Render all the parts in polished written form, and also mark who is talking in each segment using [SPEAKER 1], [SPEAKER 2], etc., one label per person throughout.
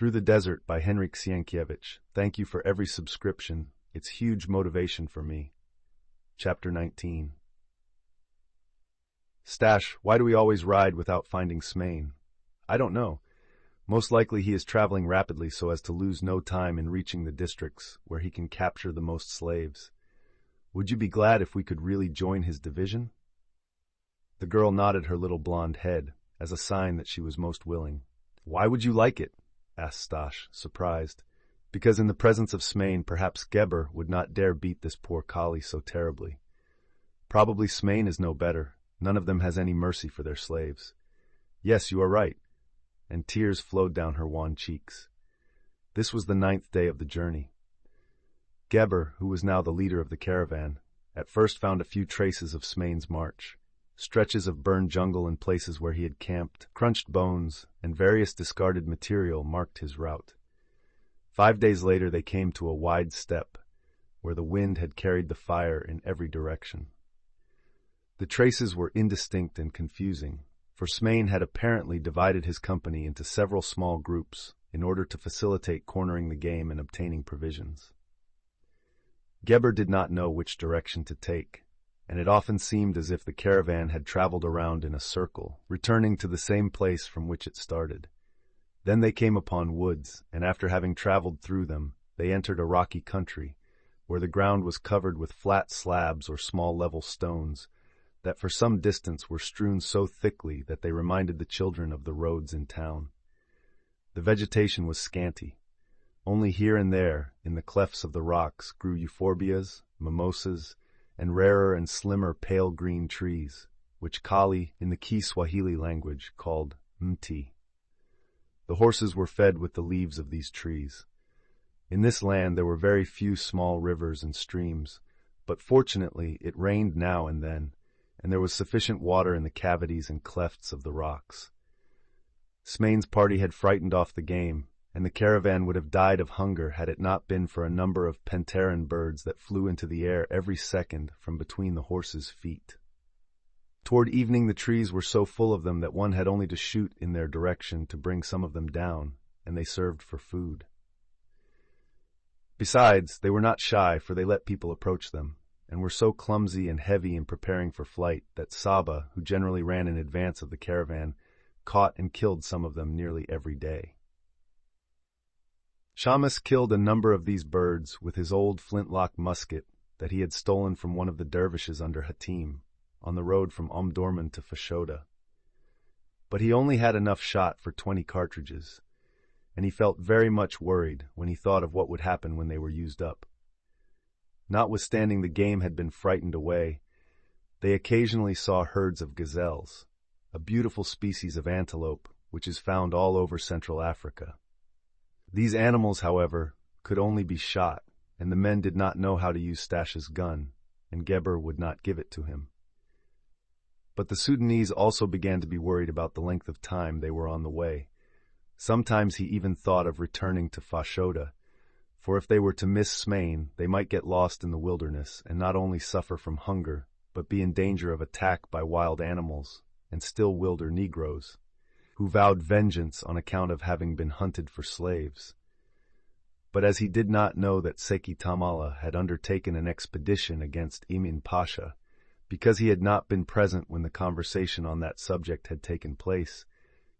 [SPEAKER 1] Through the Desert by Henryk Sienkiewicz. Thank you for every subscription. It's huge motivation for me. Chapter 19. Stash, why do we always ride without finding Smain? I don't know. Most likely he is traveling rapidly so as to lose no time in reaching the districts where he can capture the most slaves. Would you be glad if we could really join his division? The girl nodded her little blonde head as a sign that she was most willing. Why would you like it? Asked Staś, surprised. Because in the presence of Smain, perhaps Geber would not dare beat this poor collie so terribly. Probably Smain is no better. None of them has any mercy for their slaves. Yes, you are right. And tears flowed down her wan cheeks. This was the 9th day of the journey. Geber, who was now the leader of the caravan, at first found a few traces of Smain's march. Stretches of burned jungle in places where he had camped, crunched bones, and various discarded material marked his route. 5 days later they came to a wide steppe, where the wind had carried the fire in every direction. The traces were indistinct and confusing, for Smain had apparently divided his company into several small groups in order to facilitate cornering the game and obtaining provisions. Geber did not know which direction to take, and it often seemed as if the caravan had traveled around in a circle, returning to the same place from which it started. Then they came upon woods, and after having traveled through them, they entered a rocky country, where the ground was covered with flat slabs or small level stones, that for some distance were strewn so thickly that they reminded the children of the roads in town. The vegetation was scanty. Only here and there, in the clefts of the rocks, grew euphorbias, mimosas, and rarer and slimmer pale green trees, which Kali, in the Kiswahili language, called mti. The horses were fed with the leaves of these trees. In this land there were very few small rivers and streams, but fortunately it rained now and then, and there was sufficient water in the cavities and clefts of the rocks. Smain's party had frightened off the game, and the caravan would have died of hunger had it not been for a number of penteran birds that flew into the air every second from between the horses' feet. Toward evening the trees were so full of them that one had only to shoot in their direction to bring some of them down, and they served for food. Besides, they were not shy, for they let people approach them, and were so clumsy and heavy in preparing for flight that Saba, who generally ran in advance of the caravan, caught and killed some of them nearly every day. Shamus killed a number of these birds with his old flintlock musket that he had stolen from one of the dervishes under Hatim, on the road from Omdurman to Fashoda. But he only had enough shot for 20 cartridges, and he felt very much worried when he thought of what would happen when they were used up. Notwithstanding the game had been frightened away, they occasionally saw herds of gazelles, a beautiful species of antelope which is found all over Central Africa. These animals, however, could only be shot, and the men did not know how to use Staś's gun, and Geber would not give it to him. But the Sudanese also began to be worried about the length of time they were on the way. Sometimes he even thought of returning to Fashoda, for if they were to miss Smain, they might get lost in the wilderness and not only suffer from hunger, but be in danger of attack by wild animals and still wilder Negroes, who vowed vengeance on account of having been hunted for slaves. But as he did not know that Seki Tamala had undertaken an expedition against Emin Pasha, because he had not been present when the conversation on that subject had taken place,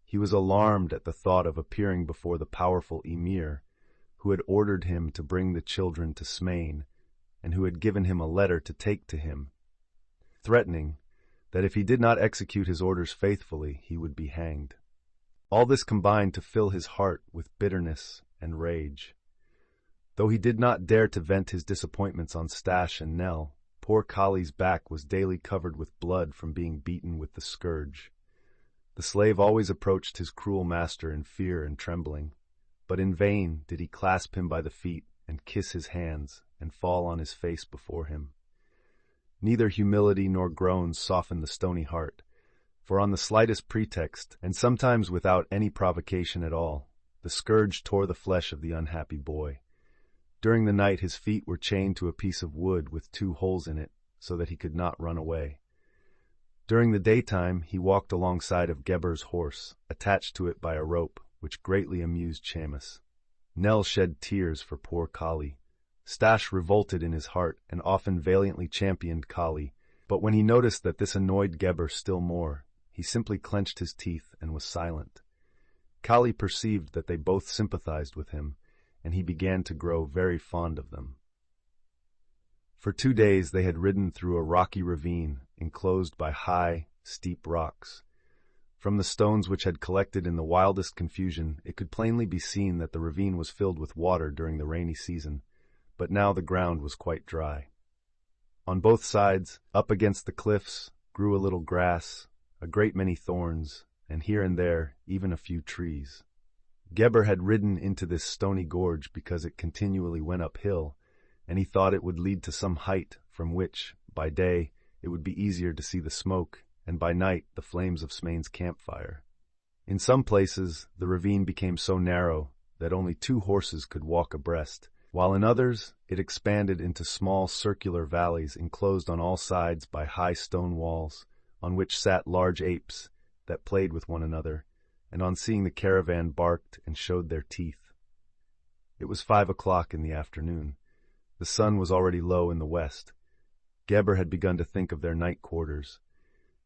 [SPEAKER 1] he was alarmed at the thought of appearing before the powerful emir, who had ordered him to bring the children to Smain, and who had given him a letter to take to him, threatening that if he did not execute his orders faithfully, he would be hanged. All this combined to fill his heart with bitterness and rage. Though he did not dare to vent his disappointments on Staś and Nell, poor Kali's back was daily covered with blood from being beaten with the scourge. The slave always approached his cruel master in fear and trembling, but in vain did he clasp him by the feet and kiss his hands and fall on his face before him. Neither humility nor groans softened the stony heart, for on the slightest pretext, and sometimes without any provocation at all, the scourge tore the flesh of the unhappy boy. During the night his feet were chained to a piece of wood with 2 holes in it, so that he could not run away. During the daytime he walked alongside of Geber's horse, attached to it by a rope, which greatly amused Shamus. Nell shed tears for poor Kali. Stash revolted in his heart and often valiantly championed Kali, but when he noticed that this annoyed Geber still more, he simply clenched his teeth and was silent. Kali perceived that they both sympathized with him, and he began to grow very fond of them. For 2 days they had ridden through a rocky ravine enclosed by high, steep rocks. From the stones which had collected in the wildest confusion, it could plainly be seen that the ravine was filled with water during the rainy season, but now the ground was quite dry. On both sides, up against the cliffs, grew a little grass, a great many thorns, and here and there even a few trees. Geber had ridden into this stony gorge because it continually went uphill, and he thought it would lead to some height from which, by day, it would be easier to see the smoke, and by night the flames of Smain's campfire. In some places, the ravine became so narrow that only 2 horses could walk abreast, while in others it expanded into small circular valleys enclosed on all sides by high stone walls, on which sat large apes that played with one another, and on seeing the caravan barked and showed their teeth. It was 5 o'clock in the afternoon. The sun was already low in the west. Geber had begun to think of their night quarters.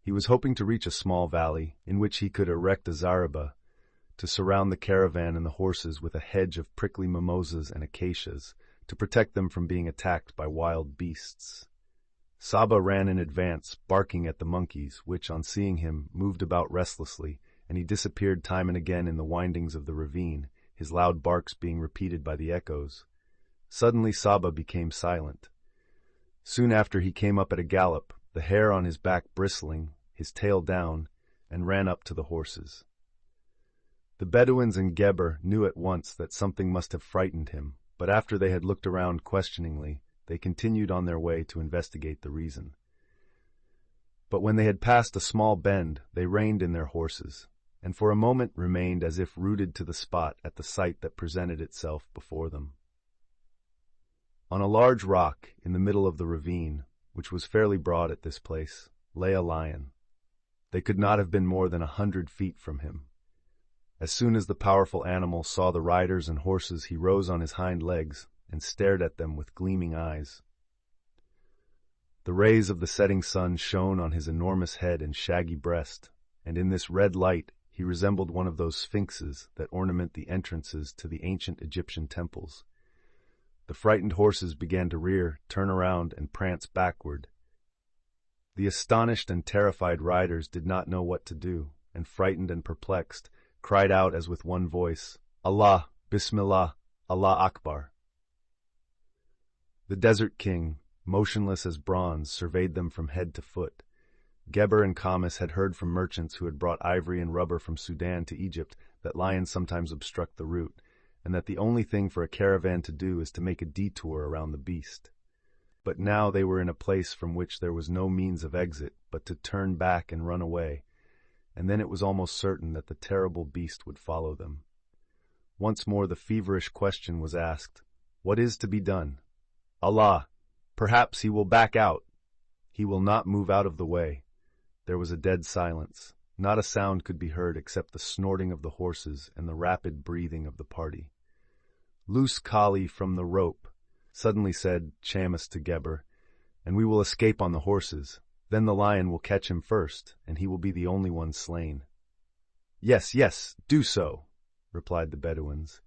[SPEAKER 1] He was hoping to reach a small valley in which he could erect a zareba to surround the caravan and the horses with a hedge of prickly mimosas and acacias to protect them from being attacked by wild beasts. Saba ran in advance, barking at the monkeys, which, on seeing him, moved about restlessly, and he disappeared time and again in the windings of the ravine, his loud barks being repeated by the echoes. Suddenly Saba became silent. Soon after he came up at a gallop, the hair on his back bristling, his tail down, and ran up to the horses. The Bedouins and Geber knew at once that something must have frightened him, but after they had looked around questioningly, they continued on their way to investigate the reason. But when they had passed a small bend, they reined in their horses, and for a moment remained as if rooted to the spot at the sight that presented itself before them. On a large rock in the middle of the ravine, which was fairly broad at this place, lay a lion. They could not have been more than 100 feet from him. As soon as the powerful animal saw the riders and horses, he rose on his hind legs and stared at them with gleaming eyes. The rays of the setting sun shone on his enormous head and shaggy breast, and in this red light he resembled one of those sphinxes that ornament the entrances to the ancient Egyptian temples. The frightened horses began to rear, turn around, and prance backward. The astonished and terrified riders did not know what to do, and frightened and perplexed, cried out as with one voice, "Allah, Bismillah, Allah Akbar." The Desert King, motionless as bronze, surveyed them from head to foot. Geber and Kamis had heard from merchants who had brought ivory and rubber from Sudan to Egypt that lions sometimes obstruct the route, and that the only thing for a caravan to do is to make a detour around the beast. But now they were in a place from which there was no means of exit but to turn back and run away, and then it was almost certain that the terrible beast would follow them. Once more the feverish question was asked, "What is to be done?" "Allah, perhaps he will back out. He will not move out of the way." There was a dead silence. Not a sound could be heard except the snorting of the horses and the rapid breathing of the party. "Loose Kali from the rope," suddenly said Shamus to Geber, "and we will escape on the horses. Then the lion will catch him first, and he will be the only one slain." "Yes, yes, do so," replied the Bedouins.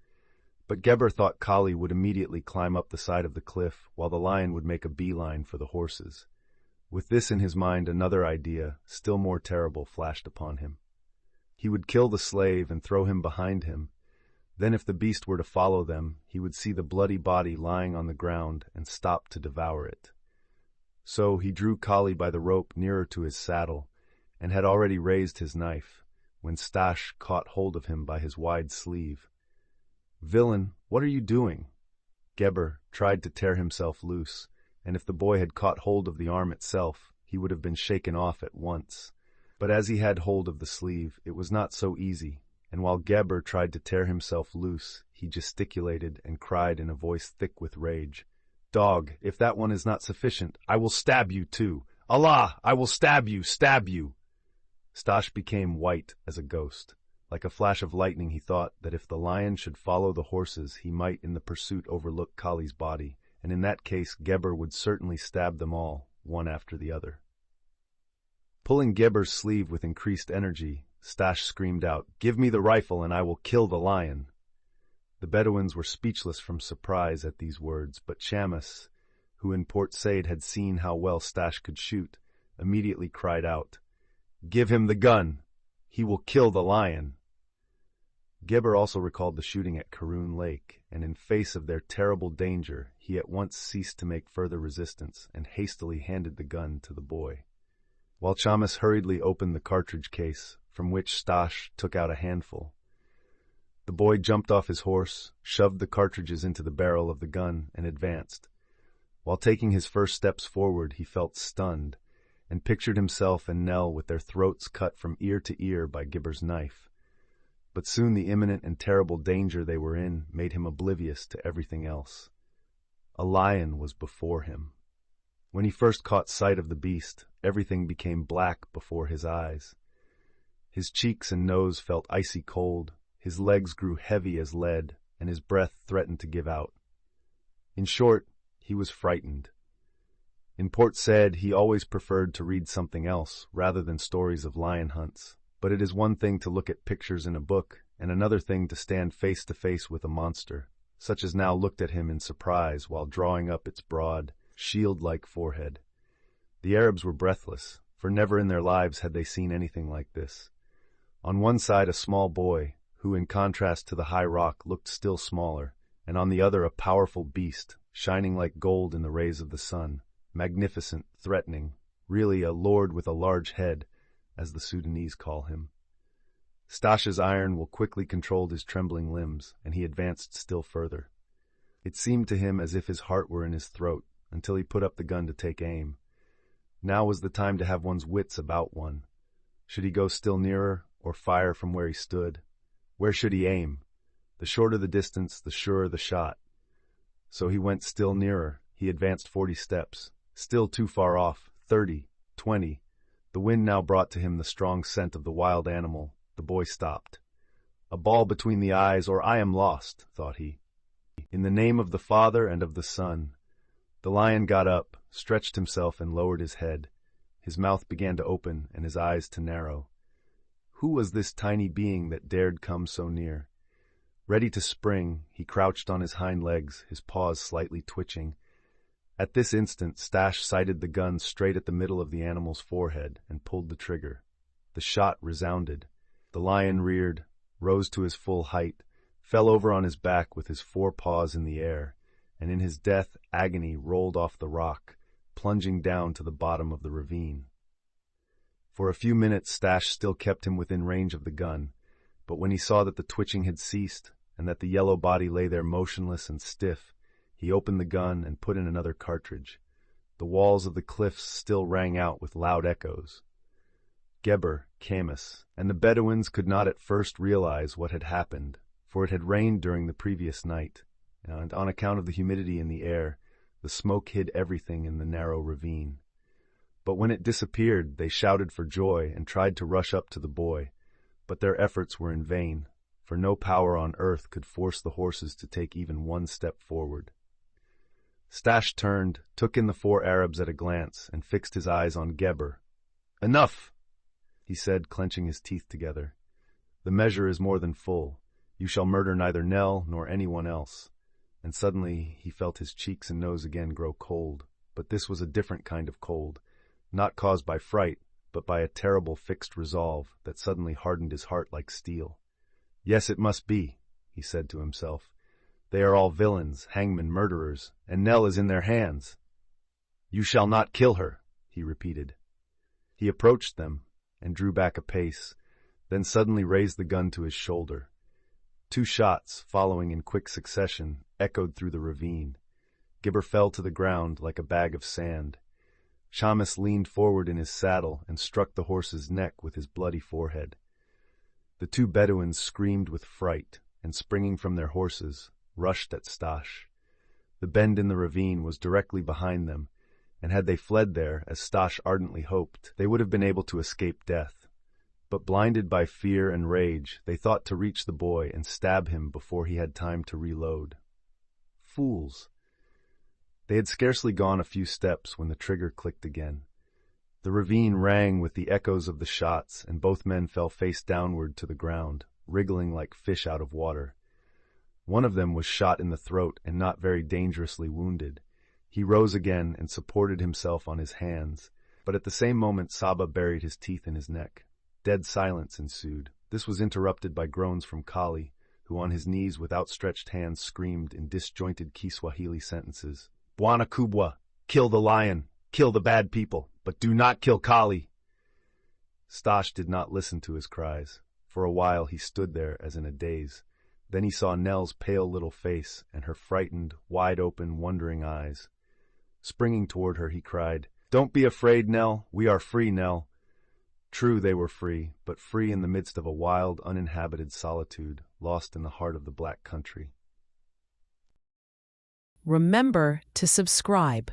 [SPEAKER 1] But Geber thought Kali would immediately climb up the side of the cliff, while the lion would make a beeline for the horses. With this in his mind, another idea, still more terrible, flashed upon him. He would kill the slave and throw him behind him. Then if the beast were to follow them, he would see the bloody body lying on the ground and stop to devour it. So he drew Kali by the rope nearer to his saddle, and had already raised his knife, when Stash caught hold of him by his wide sleeve. "Villain, what are you doing?" Geber tried to tear himself loose, and if the boy had caught hold of the arm itself, he would have been shaken off at once. But as he had hold of the sleeve, it was not so easy, and while Geber tried to tear himself loose, he gesticulated and cried in a voice thick with rage, "Dog, if that one is not sufficient, I will stab you too. Allah, I will stab you, stab you." Stash became white as a ghost. Like a flash of lightning, he thought that if the lion should follow the horses, he might in the pursuit overlook Kali's body, and in that case Geber would certainly stab them all, one after the other. Pulling Geber's sleeve with increased energy, Staś screamed out, "Give me the rifle and I will kill the lion." The Bedouins were speechless from surprise at these words, but Shamus, who in Port Said had seen how well Staś could shoot, immediately cried out, "Give him the gun! He will kill the lion!" Geber also recalled the shooting at Karun Lake, and in face of their terrible danger, he at once ceased to make further resistance and hastily handed the gun to the boy. While Shamus hurriedly opened the cartridge case, from which Staś took out a handful. The boy jumped off his horse, shoved the cartridges into the barrel of the gun, and advanced. While taking his first steps forward, he felt stunned, and pictured himself and Nell with their throats cut from ear to ear by Geber's knife. But soon the imminent and terrible danger they were in made him oblivious to everything else. A lion was before him. When he first caught sight of the beast, everything became black before his eyes. His cheeks and nose felt icy cold, his legs grew heavy as lead, and his breath threatened to give out. In short, he was frightened. In Port Said, he always preferred to read something else rather than stories of lion hunts, but it is one thing to look at pictures in a book, and another thing to stand face to face with a monster, such as now looked at him in surprise while drawing up its broad, shield-like forehead. The Arabs were breathless, for never in their lives had they seen anything like this. On one side a small boy, who in contrast to the high rock looked still smaller, and on the other a powerful beast, shining like gold in the rays of the sun, magnificent, threatening, really a lord with a large head, as the Sudanese call him. Staś's iron will quickly controlled his trembling limbs, and he advanced still further. It seemed to him as if his heart were in his throat, until he put up the gun to take aim. Now was the time to have one's wits about one. Should he go still nearer, or fire from where he stood? Where should he aim? The shorter the distance, the surer the shot. So he went still nearer. He advanced 40 steps. Still too far off, 30, 20. The wind now brought to him the strong scent of the wild animal. The boy stopped. A ball between the eyes, or I am lost, thought he. In the name of the Father and of the Son. The lion got up, stretched himself, and lowered his head. His mouth began to open, and his eyes to narrow. Who was this tiny being that dared come so near? Ready to spring, he crouched on his hind legs, his paws slightly twitching. At this instant, Staś sighted the gun straight at the middle of the animal's forehead and pulled the trigger. The shot resounded. The lion reared, rose to his full height, fell over on his back with his 4 paws in the air, and in his death agony rolled off the rock, plunging down to the bottom of the ravine. For a few minutes Staś still kept him within range of the gun, but when he saw that the twitching had ceased, and that the yellow body lay there motionless and stiff, he opened the gun and put in another cartridge. The walls of the cliffs still rang out with loud echoes. Geber, Shamus, and the Bedouins could not at first realize what had happened, for it had rained during the previous night, and on account of the humidity in the air, the smoke hid everything in the narrow ravine. But when it disappeared, they shouted for joy and tried to rush up to the boy, but their efforts were in vain, for no power on earth could force the horses to take even one step forward. Staś turned, took in the 4 Arabs at a glance, and fixed his eyes on Geber. "Enough!" he said, clenching his teeth together. "The measure is more than full. You shall murder neither Nell nor anyone else." And suddenly he felt his cheeks and nose again grow cold, but this was a different kind of cold, not caused by fright, but by a terrible fixed resolve that suddenly hardened his heart like steel. "Yes, it must be," he said to himself. "They are all villains, hangmen, murderers, and Nell is in their hands." "You shall not kill her," he repeated. He approached them and drew back a pace, then suddenly raised the gun to his shoulder. 2 shots, following in quick succession, echoed through the ravine. Geber fell to the ground like a bag of sand. Shamus leaned forward in his saddle and struck the horse's neck with his bloody forehead. The 2 Bedouins screamed with fright, and springing from their horses, rushed at Staś. The bend in the ravine was directly behind them, and had they fled there, as Staś ardently hoped, they would have been able to escape death. But blinded by fear and rage, they thought to reach the boy and stab him before he had time to reload. Fools! They had scarcely gone a few steps when the trigger clicked again. The ravine rang with the echoes of the shots, and both men fell face downward to the ground, wriggling like fish out of water. One of them was shot in the throat and not very dangerously wounded. He rose again and supported himself on his hands, but at the same moment Saba buried his teeth in his neck. Dead silence ensued. This was interrupted by groans from Kali, who on his knees with outstretched hands screamed in disjointed Kiswahili sentences, "Bwana Kubwa, kill the lion, kill the bad people, but do not kill Kali." Staś did not listen to his cries. For a while he stood there as in a daze. Then he saw Nell's pale little face and her frightened, wide-open, wondering eyes. Springing toward her, he cried, "Don't be afraid, Nell. We are free, Nell." True, they were free, but free in the midst of a wild, uninhabited solitude, lost in the heart of the Black Country.
[SPEAKER 2] Remember to subscribe.